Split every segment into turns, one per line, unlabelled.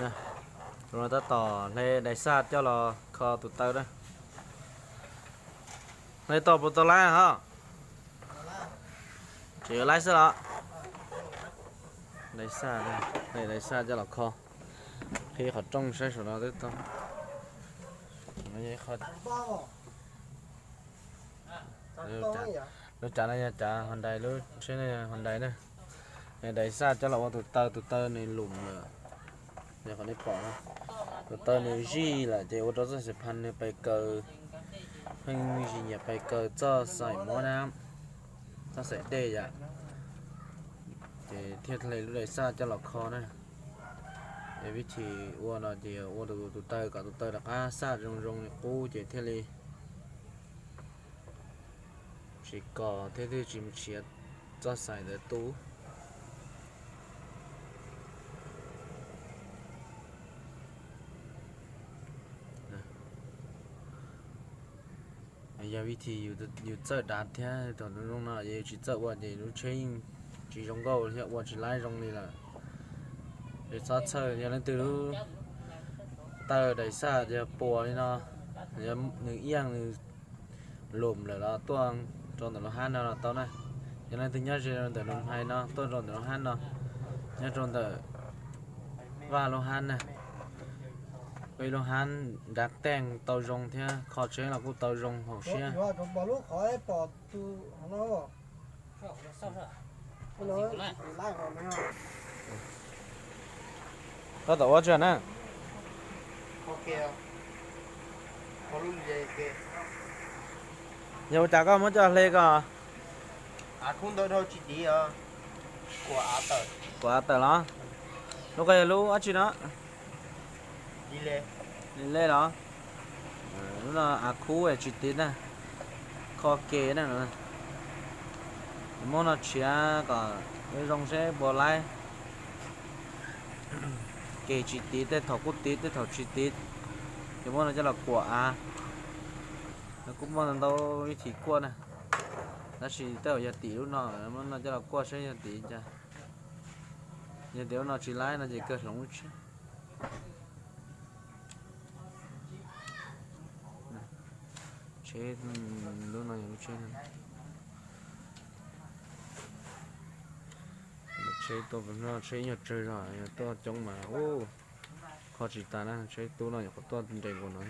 nè rồi ta tỏ lên đại sát cho là kho tụt tao đó này tỏ bột tao lá hả chỉ ở lái xe đó đại sát đây này đại sát cho là kho khi họ trong xe số đó tới tao nó vậy kho nó trả này trả Hyundai luôn xe này Hyundai này này đại sát cho là tụt tao này lùm rồi giờ còn đi bỏ nó tao này gì là chỉ ô tô sẽ pan này bay cờ hình gì nhỉ bay cờ cho sải mỏ nam ta sẽ để vậy thì thiết này lúc này xa cho lọc kho này để vị trí ô nó thì ô tụt tơi cả tụt tơi là cá xa rong rong này cũ chỉ thiết này chỉ có thế thì chỉ một chiếc cho sải để tú giờ vị tríอยู่chợ đạt thế toàn nó rong nào giờ chỉ chợ qua thì nó chơi chỉ rong câu thì qua chỉ lái rong này là để sát chơi giờ nên từ lúc tờ đẩy xa giờ bùa đi nó giờ người yên người lùm là nó toang cho nó han nó tao này giờ nên từ nhớ giờ từ nó hay nó tôi rồi từ nó han nó nhớ rồi từ và nó han này bây giờ han đặt tên tàu rong thế khó chế là cũng tàu rong hậu xe
bỏ lúc khỏi bỏ từ nó
có tàu ở trên á
ok bỏ lúc gì kì
nhiều chả có muốn cho lê cả
không đâu chỉ đi
của tờ nó lúc này lúc ở trên đó
đi
lên đó nó là khu ở chỉ tin nè kho kê nè món nó chia cả cái rong xe bỏ lại kê chỉ tin để thầu cút tin để thầu chỉ tin cái món này chắc là của nó cũng món đâu thì qua nè nó chỉ tới giờ tỷ lúc nào món nó chắc là qua sẽ giờ tỷ cha giờ nếu nó chỉ lái nó chỉ cơ sống chứ chế lúc này cũng chế chế tôi vẫn nó chế nhiều chơi rồi tôi chống mà ô khó chỉ ta nè chế tôi này có tôi tình của nó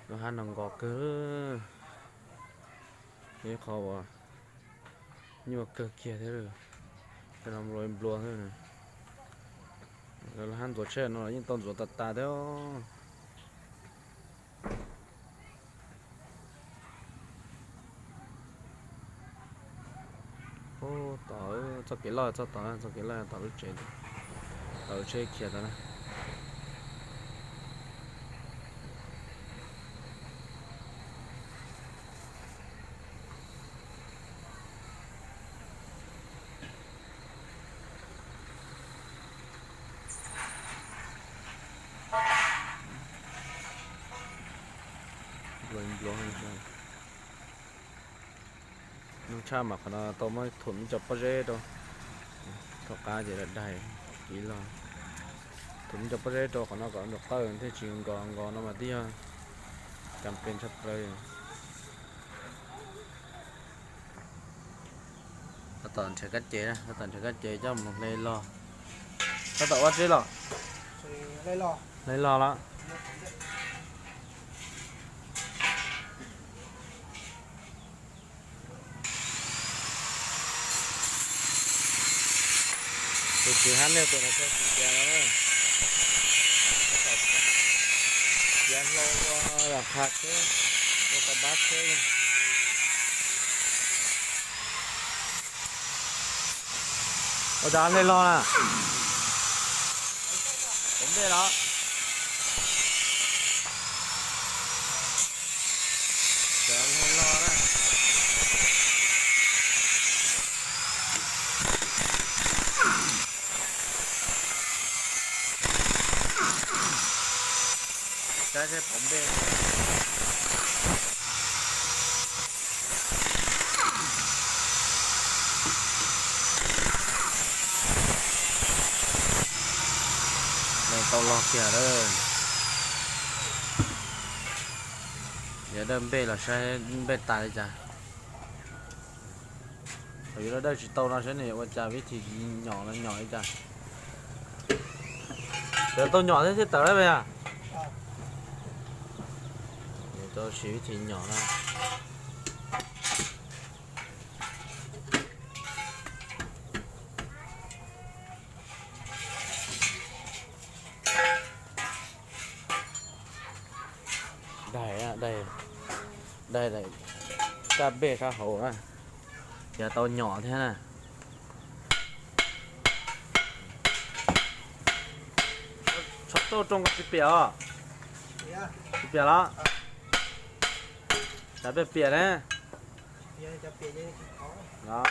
nó han nòng gọt cứ thế khó à nhưng mà cơ kia thế rồi cái làm rồi luôn thế này rồi là han tổ chơi nó là những con ruột tạt theo ô tao cho cái lo cho cái lo tao chơi kia đó này rồi nó cha mà nó tao mới thuần cho bao giờ đâu thọ cá gì là đầy chỉ là thuần cho bao giờ đâu còn nó còn được tới thế chuyện còn nó mà đi campaign sắp tới nó toàn sẽ cách chế đó nó toàn sẽ cách chế cho một lấy lo nó tạo chế lo lấy lo đó thì hắn nêu tụi nó cho chè đó chè lâu là phạt chứ nó có bát chứ ở đó lên lo nè cũng đây đó chè lên lo đó cái bóng đèn xỉa đâu giờ đâm bê là sẽ bê tài đấy chả bởi vì đây chỉ tàu nó sẽ này qua chả biết thì nhỏ ấy chả giờ tàu nhỏ thế thì tớ đấy bây à tàu xíu thì nhỏ này đây cà bê cá hổ à giờ tàu nhỏ thế này chót tàu trong cái bìa
Dạ.
cái bìa đó cà bê bìa đấy
Giờ cho bìa như khó.
đó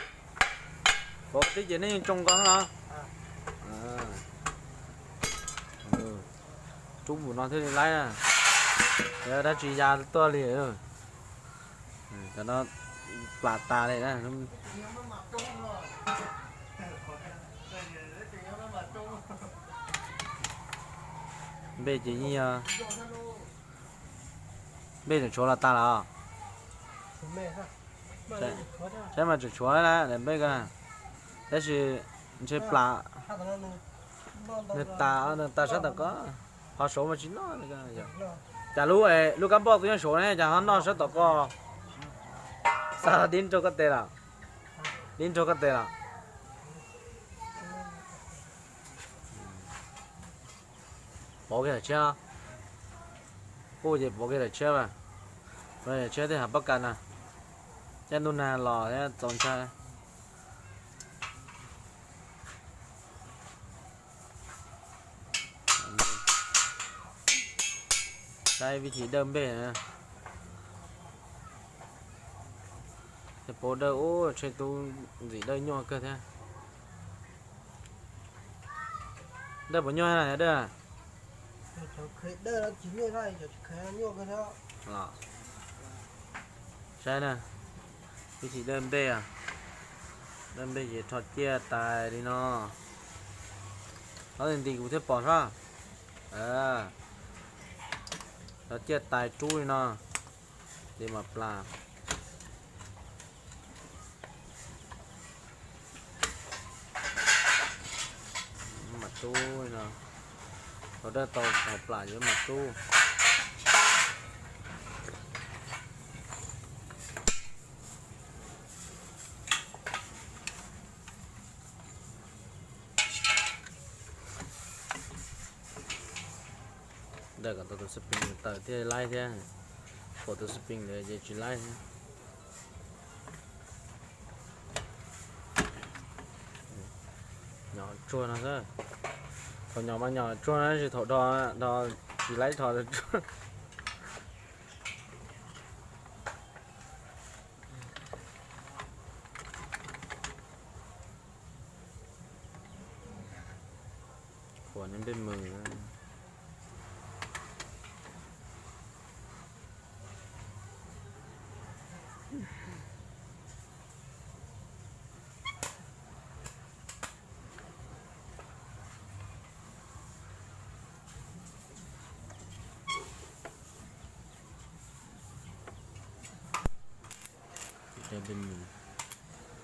có cái gì này trong con đó chúng của nó thế này lấy à giờ đã chỉ ra to liền rồi cho nó lạt tà này nè bây giờ như bây giờ chỗ là ta là thế mà chỗ là để bây giờ thế thì chơi plà người ta sẽ có họ số mà chính nó chả lú ấy lú cắm bọc cái số này chả hắn nó sẽ có sao đến cho cái tê là đến cho cái tê là bỏ cái là chưa cô gì bỏ cái là chưa mà bây giờ chưa thì hả bắc cạn à cho nên là lò thế tròn cha đây vị trí đơm bể này thì bố đỡ ô chơi tu gì đây nhỏ cơ thế đây bố nhỏ này đây à
Đây là chỉ như này, chỉ khé nhiều cái đó.
Đây nè vị trí đơm bể à đơm bể gì thoát chia tài đi nó thì cũng thích bỏ ra nó chia tài chui nó để mà làm mặt chui nó ở đây tàu hợp lại với mặt chui đây còn tàu spring tàu thì lái thế của tàu spring để chỉ lái thế nhỏ chua nó thôi còn nhỏ mà nhỏ chua nó chỉ thọ đò chỉ lấy thọ được của nên bên mừng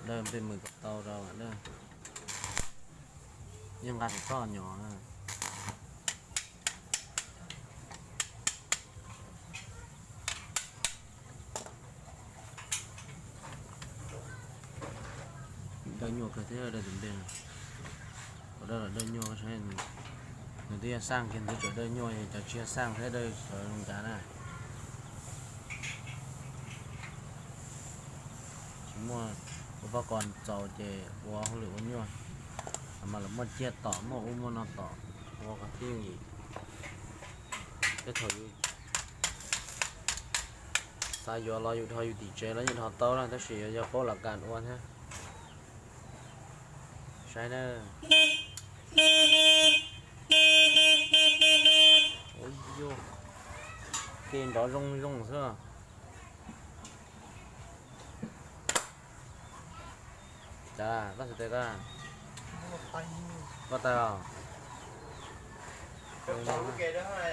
đây bên mình tàu rồi bạn đây nhưng gạt to nhỏ này. Đây nhô cái thế ở đây bên ở đây là đây nhô cái người ta sang kiến thức ở đây nhô thì cho chia sang thế đây rồi cá này mua và còn trâu chè qua không lựa nhau mà là một chia tỏ một nó tỏ qua cái tiêu gì cái thời sai giờ lo thôi thì chơi nó như họ tao là nó sẽ giờ có là cạn quan ha sai nè ôi vô tiền đó rong sao chà có sự tệ ta có tay không Đâu nào.